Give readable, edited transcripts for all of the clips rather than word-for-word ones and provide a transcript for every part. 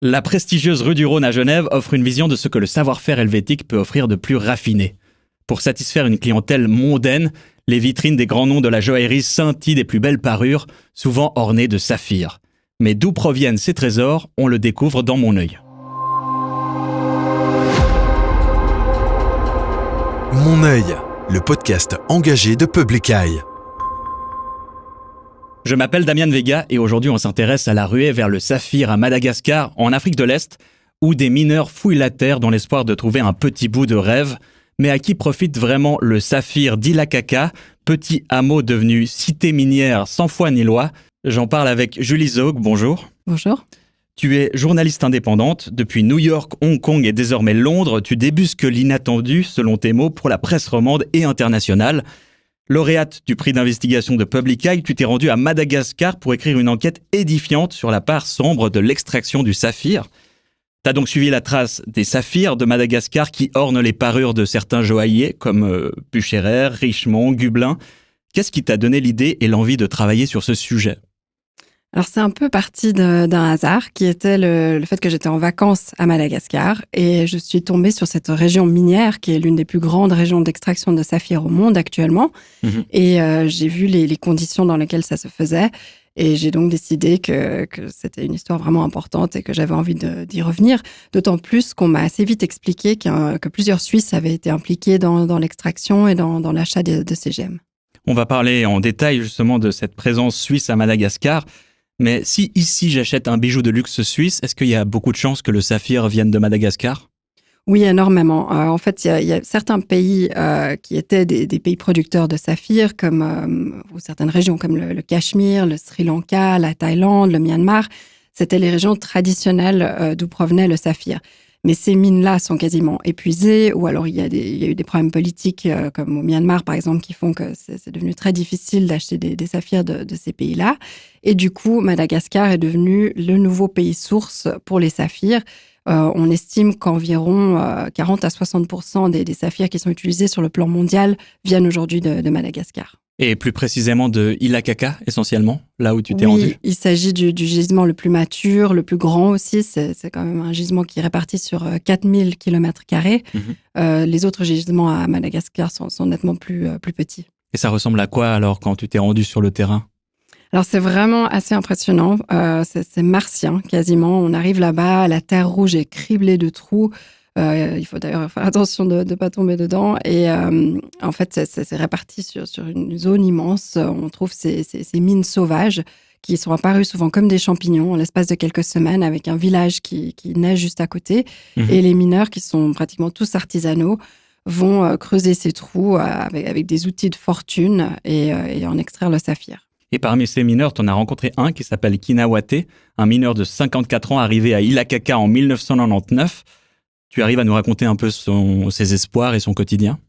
La prestigieuse rue du Rhône à Genève offre une vision de ce que le savoir-faire helvétique peut offrir de plus raffiné. Pour satisfaire une clientèle mondaine, les vitrines des grands noms de la joaillerie scintillent des plus belles parures, souvent ornées de saphirs. Mais d'où proviennent ces trésors, on le découvre dans Mon œil. Mon œil, le podcast engagé de Public Eye. Je m'appelle Damian Vega et aujourd'hui on s'intéresse à la ruée vers le saphir à Madagascar, en Afrique de l'Est, où des mineurs fouillent la terre dans l'espoir de trouver un petit bout de rêve. Mais à qui profite vraiment le saphir d'Ilakaka, petit hameau devenu cité minière sans foi ni loi? J'en parle avec Julie Zog, bonjour. Bonjour. Tu es journaliste indépendante. Depuis New York, Hong Kong et désormais Londres, tu débusques l'inattendu, selon tes mots, pour la presse romande et internationale. Lauréate du prix d'investigation de Public Eye, tu t'es rendue à Madagascar pour écrire une enquête édifiante sur la part sombre de l'extraction du saphir. T'as donc suivi la trace des saphirs de Madagascar qui ornent les parures de certains joailliers comme Bucherer, Richemont, Gubelin. Qu'est-ce qui t'a donné l'idée et l'envie de travailler sur ce sujet ? Alors c'est un peu parti d'un hasard qui était le fait que j'étais en vacances à Madagascar et je suis tombée sur cette région minière qui est l'une des plus grandes régions d'extraction de saphirs au monde actuellement. Et j'ai vu les conditions dans lesquelles ça se faisait et j'ai donc décidé que c'était une histoire vraiment importante et que j'avais envie d'y revenir. D'autant plus qu'on m'a assez vite expliqué que plusieurs Suisses avaient été impliqués dans l'extraction et dans l'achat de ces gemmes. On va parler en détail justement de cette présence suisse à Madagascar. Mais si ici j'achète un bijou de luxe suisse, est-ce qu'il y a beaucoup de chances que le saphir vienne de Madagascar ? Oui, énormément. En fait, il y a certains pays qui étaient des pays producteurs de saphirs, ou certaines régions comme le Cachemire, le Sri Lanka, la Thaïlande, le Myanmar. C'était les régions traditionnelles d'où provenait le saphir. Mais ces mines-là sont quasiment épuisées, ou alors il y a eu des problèmes politiques, comme au Myanmar, par exemple, qui font que c'est devenu très difficile d'acheter des saphirs de ces pays-là. Et du coup, Madagascar est devenu le nouveau pays source pour les saphirs. On estime qu'environ 40 à 60% des saphirs qui sont utilisés sur le plan mondial viennent aujourd'hui de Madagascar. Et plus précisément de Ilakaka, essentiellement, là où tu t'es rendu. Oui, il s'agit du gisement le plus mature, le plus grand aussi. C'est quand même un gisement qui est réparti sur 4000 km². Les autres gisements à Madagascar sont nettement plus petits. Et ça ressemble à quoi alors quand tu t'es rendu sur le terrain ? Alors c'est vraiment assez impressionnant. C'est martien quasiment. On arrive là-bas, la terre rouge est criblée de trous. Il faut d'ailleurs faire attention de ne pas tomber dedans. Et en fait, c'est réparti sur une zone immense. On trouve ces mines sauvages qui sont apparues souvent comme des champignons en l'espace de quelques semaines avec un village qui naît juste à côté. Et les mineurs, qui sont pratiquement tous artisanaux, vont creuser ces trous avec des outils de fortune et en extraire le saphir. Et parmi ces mineurs, tu en as rencontré un qui s'appelle Kinawate, un mineur de 54 ans arrivé à Ilakaka en 1999. Tu arrives à nous raconter un peu ses espoirs et son quotidien ?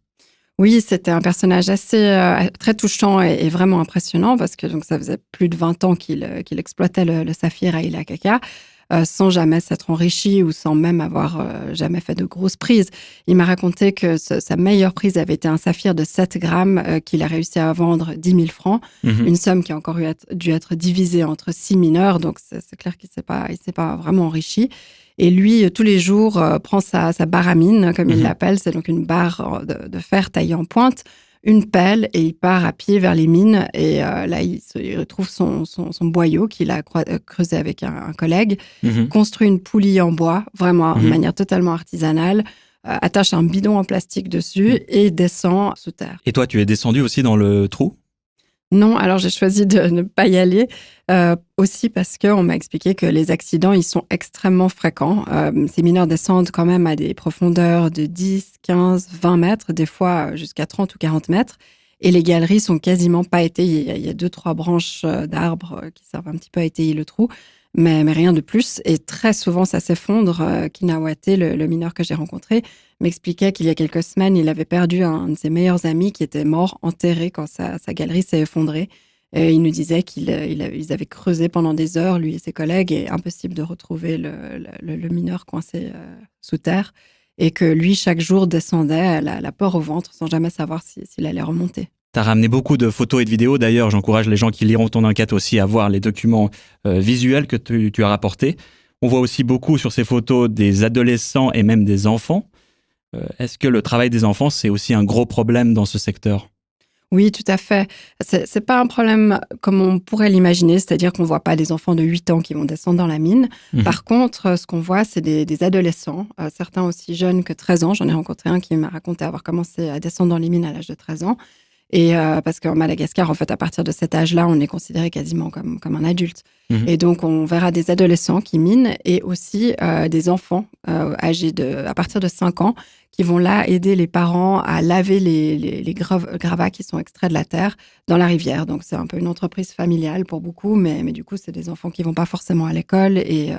Oui, c'était un personnage très touchant et vraiment impressionnant parce que donc, ça faisait plus de 20 ans qu'il exploitait le saphir à Ilakaka sans jamais s'être enrichi ou sans même avoir jamais fait de grosses prises. Il m'a raconté que sa meilleure prise avait été un saphir de 7 grammes qu'il a réussi à vendre 10 000 francs, une somme qui a encore dû être divisée entre 6 mineurs, donc c'est clair qu'il ne s'est pas vraiment enrichi. Et lui, tous les jours, prend sa baramine, comme il l'appelle. C'est donc une barre de fer taillée en pointe, une pelle, et il part à pied vers les mines. Et là, il retrouve son boyau qu'il a creusé avec un collègue, construit une poulie en bois, vraiment de manière totalement artisanale, attache un bidon en plastique dessus et descend sous terre. Et toi, tu es descendu aussi dans le trou ? Non, alors j'ai choisi de ne pas y aller, aussi parce qu'on m'a expliqué que les accidents, ils sont extrêmement fréquents. Ces mineurs descendent quand même à des profondeurs de 10, 15, 20 mètres, des fois jusqu'à 30 ou 40 mètres. Et les galeries sont quasiment pas étayées. Il y a 2-3 branches d'arbres qui servent un petit peu à étayer le trou, mais rien de plus. Et très souvent, ça s'effondre. Kinawate, le mineur que j'ai rencontré, m'expliquait qu'il y a quelques semaines, il avait perdu un de ses meilleurs amis qui était mort, enterré quand sa galerie s'est effondrée. Et il nous disait qu'ils avaient creusé pendant des heures, lui et ses collègues, et impossible de retrouver le mineur coincé sous terre. Et que lui, chaque jour, descendait la peur au ventre sans jamais savoir s'il allait remonter. Tu as ramené beaucoup de photos et de vidéos. D'ailleurs, j'encourage les gens qui liront ton enquête aussi à voir les documents visuels que tu as rapportés. On voit aussi beaucoup sur ces photos des adolescents et même des enfants. Est-ce que le travail des enfants, c'est aussi un gros problème dans ce secteur ? Oui, tout à fait. C'est pas un problème comme on pourrait l'imaginer, c'est-à-dire qu'on voit pas des enfants de 8 ans qui vont descendre dans la mine. Par contre, ce qu'on voit, c'est des adolescents, certains aussi jeunes que 13 ans. J'en ai rencontré un qui m'a raconté avoir commencé à descendre dans les mines à l'âge de 13 ans. Et parce qu'en Madagascar, en fait, à partir de cet âge-là, on est considéré quasiment comme un adulte. Et donc, on verra des adolescents qui minent et aussi des enfants âgés à partir de 5 ans qui vont là aider les parents à laver les gravats qui sont extraits de la terre dans la rivière. Donc, c'est un peu une entreprise familiale pour beaucoup, mais du coup, c'est des enfants qui vont pas forcément à l'école et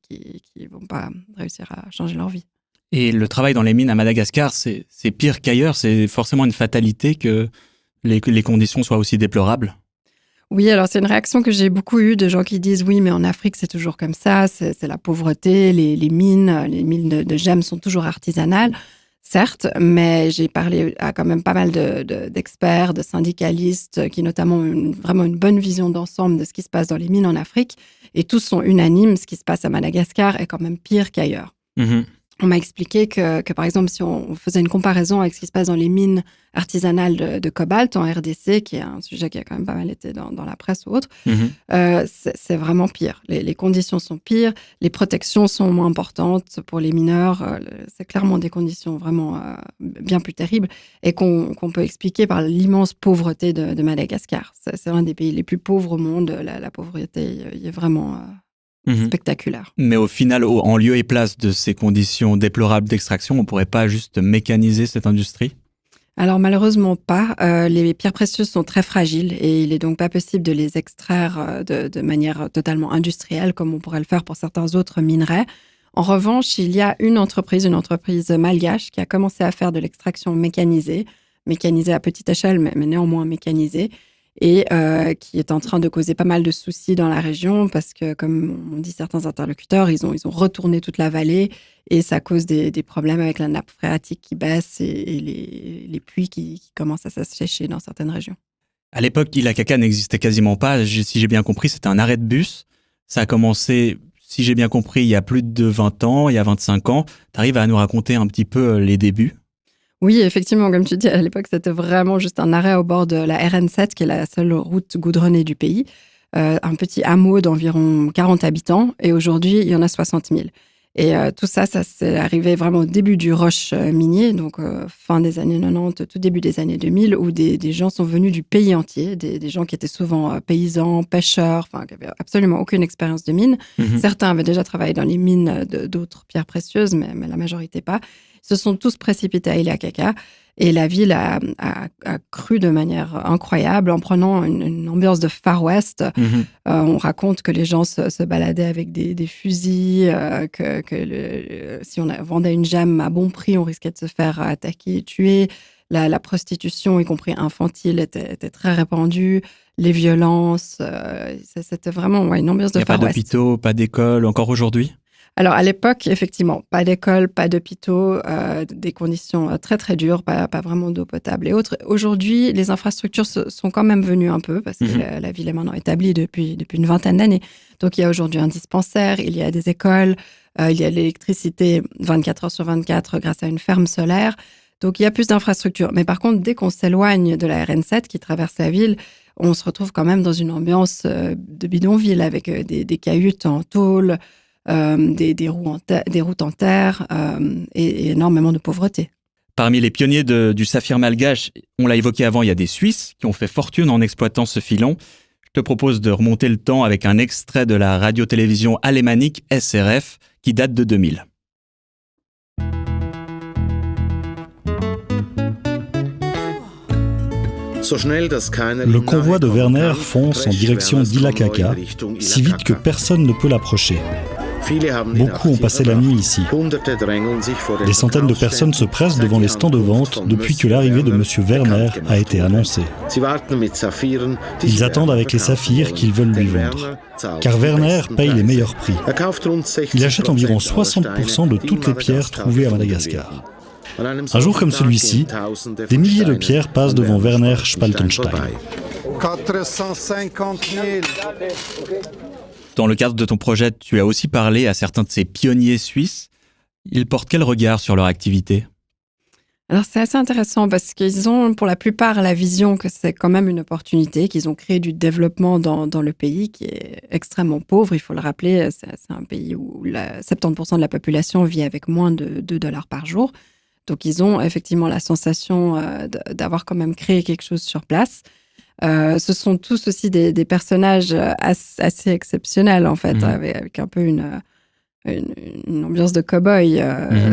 qui vont pas réussir à changer leur vie. Et le travail dans les mines à Madagascar, c'est pire qu'ailleurs. C'est forcément une fatalité que les conditions soient aussi déplorables. Oui, alors c'est une réaction que j'ai beaucoup eue de gens qui disent oui, mais en Afrique c'est toujours comme ça, c'est la pauvreté, les mines de gemmes sont toujours artisanales, certes, mais j'ai parlé à quand même pas mal d'experts, de syndicalistes qui notamment ont vraiment une bonne vision d'ensemble de ce qui se passe dans les mines en Afrique et tous sont unanimes, ce qui se passe à Madagascar est quand même pire qu'ailleurs. On m'a expliqué que, par exemple, si on faisait une comparaison avec ce qui se passe dans les mines artisanales de cobalt en RDC, qui est un sujet qui a quand même pas mal été dans la presse ou autre, c'est vraiment pire. Les conditions sont pires, les protections sont moins importantes pour les mineurs. C'est clairement des conditions vraiment bien plus terribles et qu'on peut expliquer par l'immense pauvreté de Madagascar. C'est l'un des pays les plus pauvres au monde. La pauvreté y est vraiment... spectaculaire. Mais au final, en lieu et place de ces conditions déplorables d'extraction, on ne pourrait pas juste mécaniser cette industrie ? Alors malheureusement pas. Les pierres précieuses sont très fragiles et il est donc pas possible de les extraire de manière totalement industrielle comme on pourrait le faire pour certains autres minerais. En revanche, il y a une entreprise malgache qui a commencé à faire de l'extraction mécanisée à petite échelle mais néanmoins mécanisée. Et qui est en train de causer pas mal de soucis dans la région parce que, comme on dit certains interlocuteurs, ils ont retourné toute la vallée et ça cause des problèmes avec la nappe phréatique qui baisse et les puits qui commencent à s'assécher dans certaines régions. À l'époque, Ilakaka n'existait quasiment pas. Si j'ai bien compris, c'était un arrêt de bus. Ça a commencé, si j'ai bien compris, il y a plus de 20 ans, il y a 25 ans. Tu arrives à nous raconter un petit peu les débuts ? Oui, effectivement, comme tu dis, à l'époque, c'était vraiment juste un arrêt au bord de la RN7, qui est la seule route goudronnée du pays. Un petit hameau d'environ 40 habitants. Et aujourd'hui, il y en a 60 000. Et tout ça s'est arrivé vraiment au début du rush minier, donc fin des années 90, tout début des années 2000, où des gens sont venus du pays entier, des gens qui étaient souvent paysans, pêcheurs, qui n'avaient absolument aucune expérience de mine. Certains avaient déjà travaillé dans les mines d'autres pierres précieuses, mais la majorité pas. Ils se sont tous précipités à Ilakaka et la ville a cru de manière incroyable en prenant une ambiance de Far West. On raconte que les gens se baladaient avec des fusils, si on vendait une gemme à bon prix, on risquait de se faire attaquer et tuer. La prostitution, y compris infantile, était très répandue. Les violences, c'était vraiment une ambiance de Far West. Il n'y a pas d'hôpitaux, pas d'école, encore aujourd'hui ? Alors, à l'époque, effectivement, pas d'école, pas d'hôpitaux, des conditions très, très dures, pas vraiment d'eau potable et autres. Aujourd'hui, les infrastructures sont quand même venues un peu parce que la ville est maintenant établie depuis une vingtaine d'années. Donc, il y a aujourd'hui un dispensaire, il y a des écoles, il y a l'électricité 24 heures sur 24 grâce à une ferme solaire. Donc, il y a plus d'infrastructures. Mais par contre, dès qu'on s'éloigne de la RN7 qui traverse la ville, on se retrouve quand même dans une ambiance de bidonville avec des cahutes en tôle, des routes en terre et énormément de pauvreté. Parmi les pionniers du saphir malgache, on l'a évoqué avant, il y a des Suisses qui ont fait fortune en exploitant ce filon. Je te propose de remonter le temps avec un extrait de la radio-télévision alémanique SRF qui date de 2000. Le convoi de Werner fonce en direction d'Ilakaka, si vite que personne ne peut l'approcher. Beaucoup ont passé la nuit ici. Des centaines de personnes se pressent devant les stands de vente depuis que l'arrivée de M. Werner a été annoncée. Ils attendent avec les saphirs qu'ils veulent lui vendre. Car Werner paye les meilleurs prix. Il achète environ 60% de toutes les pierres trouvées à Madagascar. Un jour comme celui-ci, des milliers de pierres passent devant Werner Spaltenstein. 450 000. Dans le cadre de ton projet, tu as aussi parlé à certains de ces pionniers suisses. Ils portent quel regard sur leur activité ? Alors, c'est assez intéressant parce qu'ils ont, pour la plupart, la vision que c'est quand même une opportunité, qu'ils ont créé du développement dans le pays qui est extrêmement pauvre. Il faut le rappeler, c'est un pays où 70% de la population vit avec moins de $2 par jour. Donc, ils ont effectivement la sensation d'avoir quand même créé quelque chose sur place. Ce sont tous aussi des personnages assez exceptionnels, en fait, avec un peu une ambiance de cow-boy.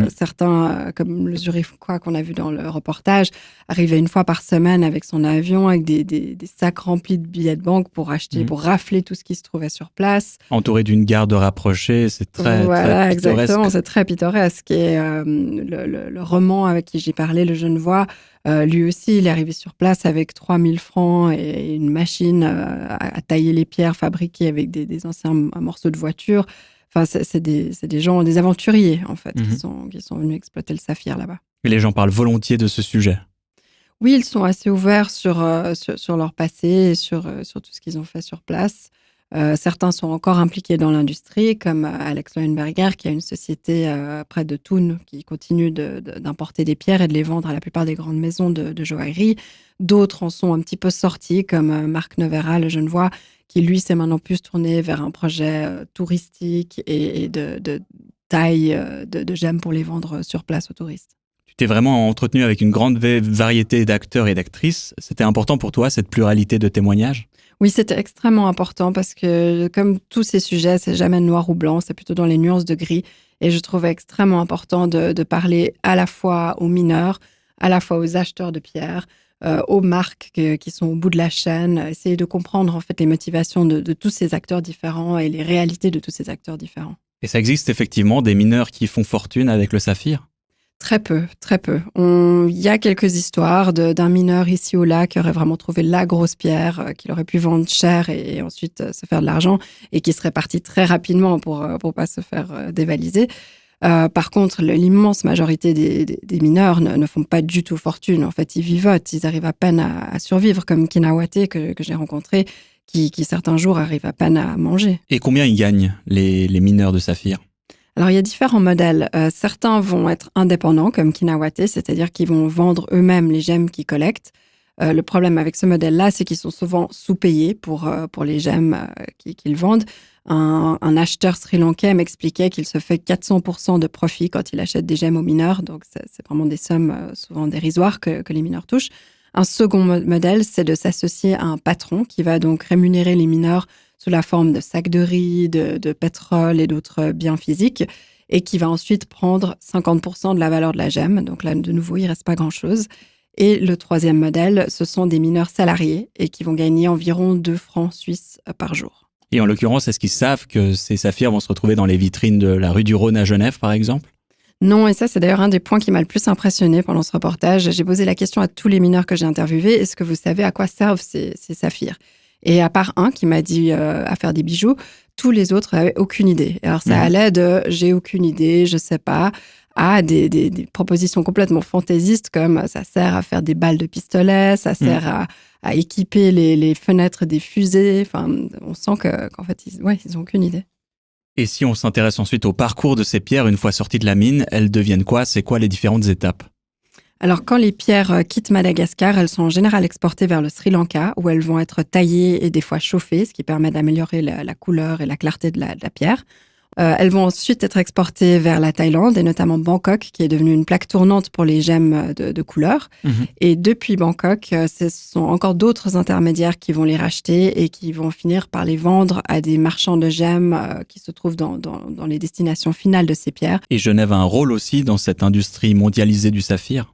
Certains, comme le Zurichois qu'on a vu dans le reportage, arrivaient une fois par semaine avec son avion, avec des sacs remplis de billets de banque pour acheter, pour rafler tout ce qui se trouvait sur place. Entouré d'une garde rapprochée, c'est très Voilà, très pittoresque. exactement, c'est très pittoresque. Et le roman avec qui j'ai parlé, le Genevois, lui aussi, il est arrivé sur place avec 3000 francs et une machine à tailler les pierres fabriquées avec des anciens morceaux de voiture. Enfin, c'est des gens, des aventuriers, en fait, qui sont venus exploiter le saphir là-bas. Et les gens parlent volontiers de ce sujet. Oui, ils sont assez ouverts sur leur passé et sur tout ce qu'ils ont fait sur place. Certains sont encore impliqués dans l'industrie, comme Alex Leuenberger, qui a une société près de Thun, qui continue d'importer des pierres et de les vendre à la plupart des grandes maisons de joaillerie. D'autres en sont un petit peu sortis, comme Marc Nevera, le Genevois, qui lui s'est maintenant plus tourné vers un projet touristique et de taille de gemmes pour les vendre sur place aux touristes. Tu t'es vraiment entretenu avec une grande variété d'acteurs et d'actrices. C'était important pour toi, cette pluralité de témoignages ? Oui, c'était extrêmement important parce que, comme tous ces sujets, c'est jamais noir ou blanc, c'est plutôt dans les nuances de gris. Et je trouvais extrêmement important de parler à la fois aux mineurs, à la fois aux acheteurs de pierres, aux marques qui sont au bout de la chaîne, essayer de comprendre en fait les motivations de tous ces acteurs différents et les réalités de tous ces acteurs différents. Et ça existe effectivement des mineurs qui font fortune avec le saphir ? Très peu, très peu. Il y a quelques histoires d'un mineur ici ou là qui aurait vraiment trouvé la grosse pierre, qu'il aurait pu vendre cher et ensuite se faire de l'argent et qui serait parti très rapidement pour pas se faire dévaliser. Par contre, l'immense majorité des mineurs ne font pas du tout fortune. En fait, ils vivotent, ils arrivent à peine à survivre, comme Kinawate que j'ai rencontré, qui certains jours arrivent à peine à manger. Et combien ils gagnent, les mineurs de saphir ? Alors, il y a différents modèles. Certains vont être indépendants, comme Kinawate, c'est-à-dire qu'ils vont vendre eux-mêmes les gemmes qu'ils collectent. Le problème avec ce modèle-là, c'est qu'ils sont souvent sous-payés pour les gemmes qu'ils vendent. Un acheteur sri-lankais m'expliquait qu'il se fait 400% de profit quand il achète des gemmes aux mineurs. Donc, c'est vraiment des sommes souvent dérisoires que les mineurs touchent. Un second modèle, c'est de s'associer à un patron qui va donc rémunérer les mineurs sous la forme de sacs de riz, de pétrole et d'autres biens physiques, et qui va ensuite prendre 50% de la valeur de la gemme. Donc là, de nouveau, il ne reste pas grand-chose. Et le troisième modèle, ce sont des mineurs salariés et qui vont gagner environ 2 francs suisses par jour. Et en l'occurrence, est-ce qu'ils savent que ces saphirs vont se retrouver dans les vitrines de la rue du Rhône à Genève, par exemple ? Non, et ça, c'est d'ailleurs un des points qui m'a le plus impressionné pendant ce reportage. J'ai posé la question à tous les mineurs que j'ai interviewés. Est-ce que vous savez à quoi servent ces saphirs ? Et à part un qui m'a dit à faire des bijoux, tous les autres n'avaient aucune idée. Alors ça allait de « j'ai aucune idée, je sais pas » à des propositions complètement fantaisisont comme ça sert à faire des balles de pistolet, ça sert à équiper les fenêtres des fusées. Enfin, on sent qu'en fait, ils n'ont aucune idée. Et si on s'intéresse ensuite au parcours de ces pierres, une fois sorties de la mine, elles deviennent quoi ? C'est quoi les différentes étapes ? Alors, quand les pierres quittent Madagascar, elles sont en général exportées vers le Sri Lanka, où elles vont être taillées et des fois chauffées, ce qui permet d'améliorer la couleur et la clarté de la pierre. Elles vont ensuite être exportées vers la Thaïlande, et notamment Bangkok, qui est devenue une plaque tournante pour les gemmes de couleur. Et depuis Bangkok, ce sont encore d'autres intermédiaires qui vont les racheter et qui vont finir par les vendre à des marchands de gemmes qui se trouvent dans les destinations finales de ces pierres. Et Genève a un rôle aussi dans cette industrie mondialisée du saphir ?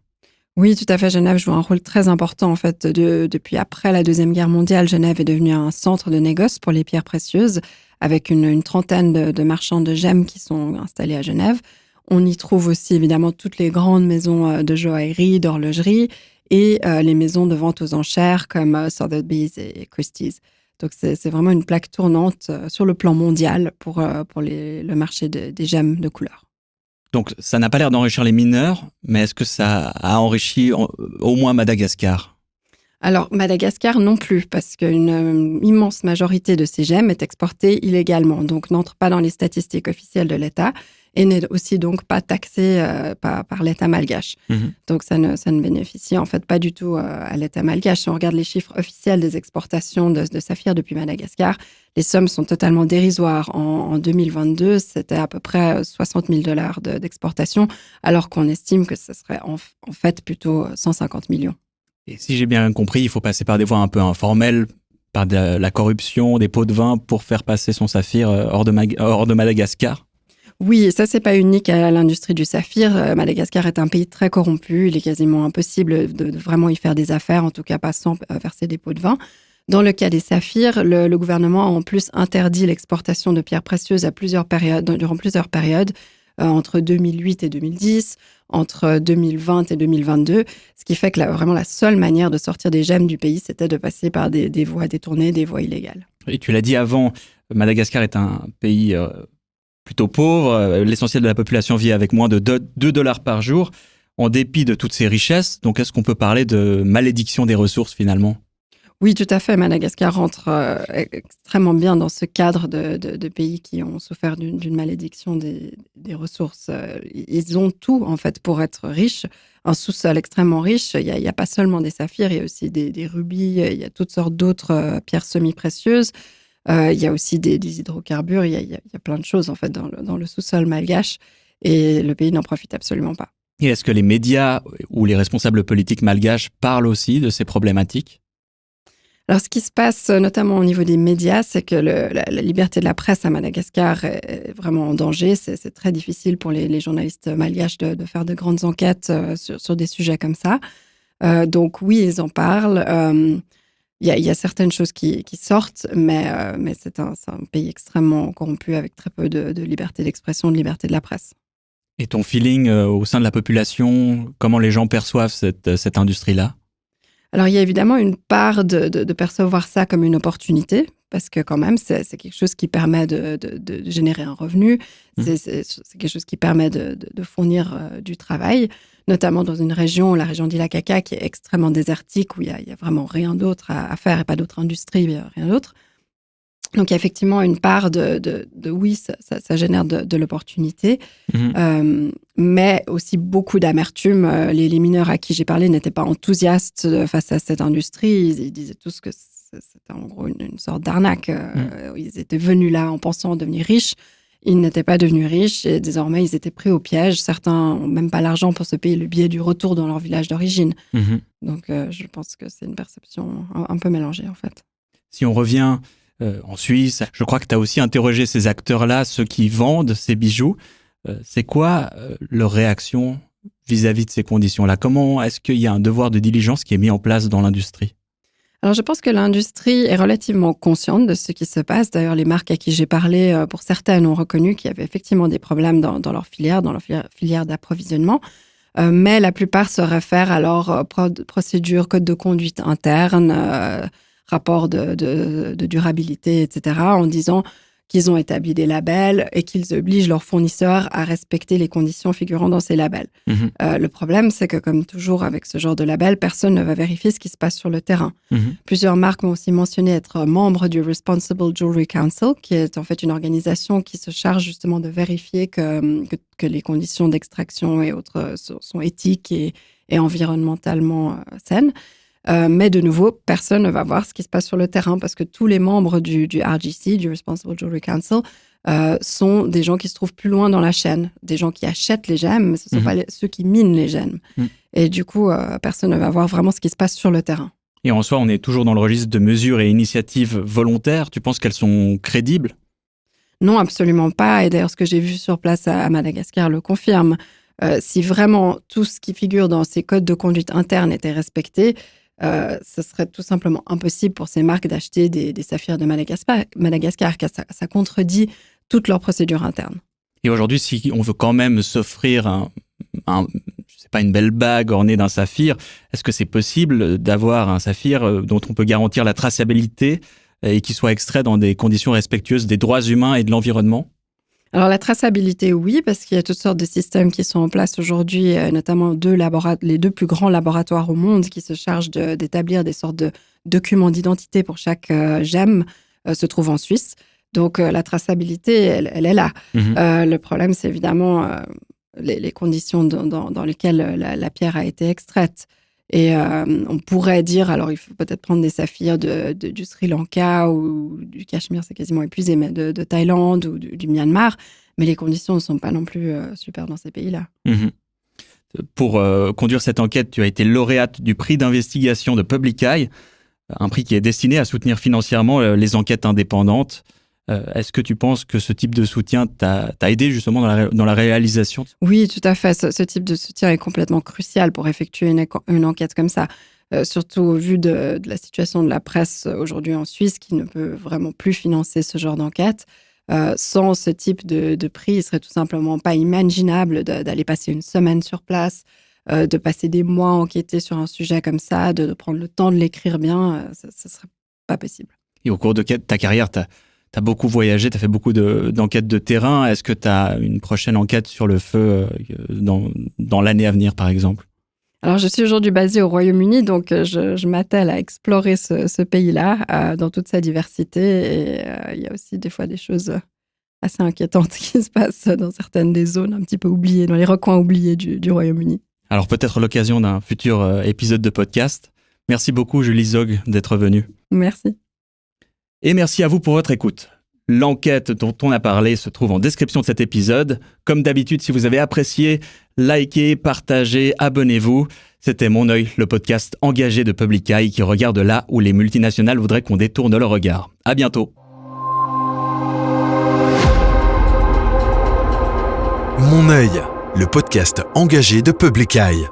Oui, tout à fait. Genève joue un rôle très important. En fait, depuis après la Deuxième Guerre mondiale, Genève est devenue un centre de négoce pour les pierres précieuses, avec une trentaine de marchands de gemmes qui sont installés à Genève. On y trouve aussi évidemment toutes les grandes maisons de joaillerie, d'horlogerie et les maisons de vente aux enchères comme Sotheby's et Christie's. Donc c'est vraiment une plaque tournante sur le plan mondial pour le marché des gemmes de couleur. Donc ça n'a pas l'air d'enrichir les mineurs, mais est-ce que ça a enrichi au moins Madagascar ? Alors, Madagascar non plus, parce qu'une immense majorité de ces gemmes est exportée illégalement, donc n'entre pas dans les statistiques officielles de l'État et n'est aussi donc pas taxée par l'État malgache. Donc, ça ne bénéficie en fait pas du tout à l'État malgache. Si on regarde les chiffres officiels des exportations de saphirs depuis Madagascar, les sommes sont totalement dérisoires. En 2022, c'était à peu près $60,000 d'exportation, alors qu'on estime que ce serait en fait plutôt 150 millions. Et si j'ai bien compris, il faut passer par des voies un peu informelles, par de la corruption, des pots de vin pour faire passer son saphir hors de Madagascar. Oui, ça, c'est pas unique à l'industrie du saphir. Madagascar est un pays très corrompu. Il est quasiment impossible de vraiment y faire des affaires, en tout cas pas sans verser des pots de vin. Dans le cas des saphirs, le gouvernement a en plus interdit l'exportation de pierres précieuses durant plusieurs périodes, entre 2008 et 2010, entre 2020 et 2022, ce qui fait que vraiment la seule manière de sortir des gemmes du pays, c'était de passer par des voies détournées, des voies illégales. Et tu l'as dit avant, Madagascar est un pays plutôt pauvre. L'essentiel de la population vit avec moins de $2 par jour, en dépit de toutes ces richesses. Donc, est-ce qu'on peut parler de malédiction des ressources finalement ? Oui, tout à fait. Madagascar rentre extrêmement bien dans ce cadre de pays qui ont souffert d'une malédiction des ressources. Ils ont tout, en fait, pour être riches. Un sous-sol extrêmement riche. Il y a pas seulement des saphirs, il y a aussi des rubis, il y a toutes sortes d'autres pierres semi-précieuses. Il y a aussi des hydrocarbures, il y a plein de choses, en fait, dans le sous-sol malgache. Et le pays n'en profite absolument pas. Et est-ce que les médias ou les responsables politiques malgaches parlent aussi de ces problématiques ? Alors, ce qui se passe, notamment au niveau des médias, c'est que la liberté de la presse à Madagascar est vraiment en danger. C'est très difficile pour les journalistes malgaches de faire de grandes enquêtes sur des sujets comme ça. Donc, oui, ils en parlent. Il y a certaines choses qui sortent, mais c'est un pays extrêmement corrompu avec très peu de liberté d'expression, de liberté de la presse. Et ton feeling au sein de la population, comment les gens perçoivent cette industrie-là ? Alors, il y a évidemment une part de percevoir ça comme une opportunité, parce que quand même, c'est quelque chose qui permet de générer un revenu, c'est quelque chose qui permet de fournir du travail, notamment dans une région, la région d'Ilakaka, qui est extrêmement désertique, où il y a vraiment rien d'autre à faire, et pas d'autre industrie, rien d'autre. Donc, il y a effectivement une part de oui, ça génère de l'opportunité, mais aussi beaucoup d'amertume. Les mineurs à qui j'ai parlé n'étaient pas enthousiastes face à cette industrie. Ils disaient tous que c'était en gros une sorte d'arnaque. Ils étaient venus là en pensant devenir riches. Ils n'étaient pas devenus riches et désormais, ils étaient pris au piège. Certains n'ont même pas l'argent pour se payer le billet du retour dans leur village d'origine. Donc, je pense que c'est une perception un peu mélangée, en fait. Si on revient en Suisse, je crois que tu as aussi interrogé ces acteurs-là, ceux qui vendent ces bijoux. C'est quoi leur réaction vis-à-vis de ces conditions-là ? Comment est-ce qu'il y a un devoir de diligence qui est mis en place dans l'industrie ? Alors, je pense que l'industrie est relativement consciente de ce qui se passe. D'ailleurs, les marques à qui j'ai parlé, pour certaines, ont reconnu qu'il y avait effectivement des problèmes dans leur filière d'approvisionnement. Mais la plupart se réfèrent à leur procédure, code de conduite interne, rapport de durabilité, etc., en disant qu'ils ont établi des labels et qu'ils obligent leurs fournisseurs à respecter les conditions figurant dans ces labels. Le problème, c'est que, comme toujours avec ce genre de label, personne ne va vérifier ce qui se passe sur le terrain. Plusieurs marques m'ont aussi mentionné être membres du Responsible Jewelry Council, qui est en fait une organisation qui se charge justement de vérifier que les conditions d'extraction et autres sont éthiques et environnementalement saines. Mais de nouveau, personne ne va voir ce qui se passe sur le terrain parce que tous les membres du RJC, du Responsible Jewelry Council, sont des gens qui se trouvent plus loin dans la chaîne, des gens qui achètent les gemmes, mais ce ne sont pas ceux qui minent les gemmes. Et du coup, personne ne va voir vraiment ce qui se passe sur le terrain. Et en soi, on est toujours dans le registre de mesures et initiatives volontaires. Tu penses qu'elles sont crédibles ? Non, absolument pas. Et d'ailleurs, ce que j'ai vu sur place à Madagascar le confirme. Si vraiment tout ce qui figure dans ces codes de conduite interne était respecté, ce serait tout simplement impossible pour ces marques d'acheter des saphirs de Madagascar, car ça contredit toutes leurs procédures internes. Et aujourd'hui, si on veut quand même s'offrir je sais pas, une belle bague ornée d'un saphir, est-ce que c'est possible d'avoir un saphir dont on peut garantir la traçabilité et qui soit extrait dans des conditions respectueuses des droits humains et de l'environnement ? Alors la traçabilité, oui, parce qu'il y a toutes sortes de systèmes qui sont en place aujourd'hui, notamment les 2 plus grands laboratoires au monde qui se chargent d'établir des sortes de documents d'identité pour chaque gemme, se trouvent en Suisse. Donc la traçabilité, elle est là. Le problème, c'est évidemment les conditions dans lesquelles la pierre a été extraite. Et on pourrait dire, alors il faut peut-être prendre des saphirs du Sri Lanka ou du Cachemire, c'est quasiment épuisé, mais de Thaïlande ou du Myanmar, mais les conditions ne sont pas non plus super dans ces pays-là. Pour conduire cette enquête, tu as été lauréate du prix d'investigation de Public Eye, un prix qui est destiné à soutenir financièrement les enquêtes indépendantes. Est-ce que tu penses que ce type de soutien t'a aidé justement dans la réalisation ? Oui, tout à fait. Ce type de soutien est complètement crucial pour effectuer une enquête comme ça. Surtout au vu de la situation de la presse aujourd'hui en Suisse, qui ne peut vraiment plus financer ce genre d'enquête. Sans ce type de prix, il ne serait tout simplement pas imaginable d'aller passer une semaine sur place, de passer des mois à enquêter sur un sujet comme ça, de prendre le temps de l'écrire bien. Ça ne serait pas possible. Et au cours de ta carrière, tu as beaucoup voyagé, tu as fait beaucoup d'enquêtes de terrain. Est-ce que tu as une prochaine enquête sur le feu dans l'année à venir, par exemple ? Alors, je suis aujourd'hui basée au Royaume-Uni, donc je m'attelle à explorer ce pays-là dans toute sa diversité. Et il y a aussi des fois des choses assez inquiétantes qui se passent dans certaines des zones un petit peu oubliées, dans les recoins oubliés du Royaume-Uni. Alors, peut-être l'occasion d'un futur épisode de podcast. Merci beaucoup, Julie Zog, d'être venue. Merci. Et merci à vous pour votre écoute. L'enquête dont on a parlé se trouve en description de cet épisode. Comme d'habitude, si vous avez apprécié, likez, partagez, abonnez-vous. C'était Mon œil, le podcast engagé de Public Eye qui regarde là où les multinationales voudraient qu'on détourne le regard. À bientôt. Mon œil, le podcast engagé de Public Eye.